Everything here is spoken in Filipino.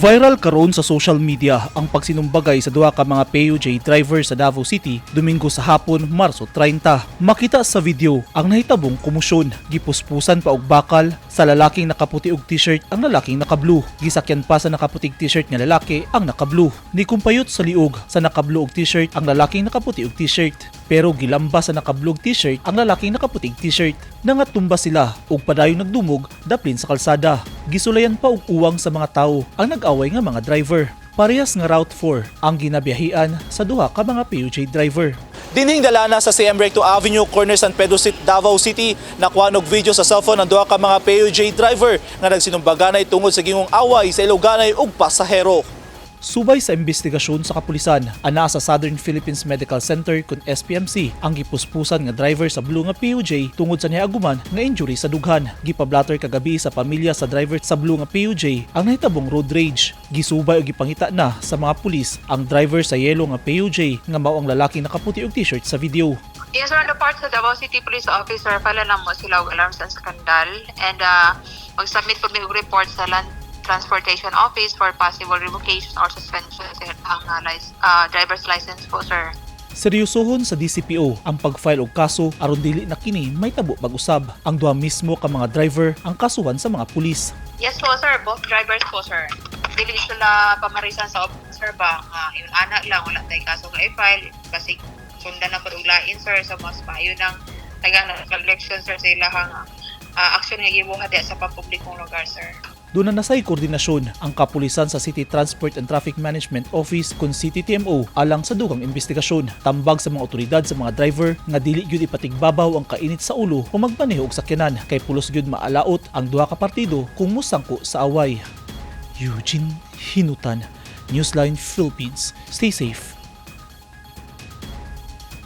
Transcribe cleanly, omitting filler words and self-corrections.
Viral karon sa social media ang pagsinumbagay sa duha ka mga PUJ driver sa Davao City Domingo sa hapon, Marso 30. Makita sa video ang nahitabong komosyon. Gipuspusan pa og bakal sa lalaking nakaputi og t-shirt ang lalaking naka-blue. Gisakyan pa sa nakaputing t-shirt nga lalaki ang naka-blue. Nikumpayot sa liog sa naka-blue og t-shirt ang lalaking nakaputi og t-shirt. Pero gilamba sa naka-blue og t-shirt ang lalaking nakaputing t-shirt. Nangatumba sila ug padayon nagdumog daplin sa kalsada. Gisulayan pa og uwang sa mga tawo ang nag-away nga mga driver. Parehas nga Route 4 ang ginabiyahian sa duha ka mga PUJ driver. Dinhing dalana sa CM Recto Avenue, corner San Pedro City, Davao City, nakuha og video sa cellphone ng duha ka mga PUJ driver nga nagsinumbagay tungod sa gingong away sa iloganay ug pasahero. Subay sa investigasyon sa kapulisan, ana sa Southern Philippines Medical Center kun SPMC ang gipuspusan nga driver sa blue nga PUJ tungod sa niaguman nga injury sa dughan. Gipablatter kagabi sa pamilya sa driver sa blue nga PUJ ang nahitabong road rage. Gisubay og gipangita na sa mga pulis ang driver sa yellow nga PUJ nga mao ang lalaking nakaputi og t-shirt sa video. Yes, on the part sa Davao City Police Officer, pala lang mo sila og alarm sa skandal and mag-submit po may report sa Land Transportation Office for possible revocation or suspension sa driver's license po, sir. Seryosohon sa DCPO ang pag-file og kaso aron dili na kini may tabo pag-usab. Ang duha mismo ka mga driver ang kasuhan sa mga pulis. Yes po, sir. Both drivers po, sir. Dili sila pamarisan sa officer ba yung anak lang wala tay kaso nga i-file kasi sundan na po og lain, sir, sa mas maayo ng reflection, sir, sa ilahang action nga gibuhat sa pampublikong lugar, sir. Doon na nasay koordinasyon ang kapulisan sa City Transport and Traffic Management Office kun City TMO alang sa dugang investigasyon. Tambag sa mga otoridad sa mga driver nga dili gyud ipatigbabaw ang kainit sa ulo o magmaneho og sakyanan kay pulos gyud maalaot ang duha ka partido kung musangko sa away. Eugene Hinutan, Newsline Philippines. Stay safe.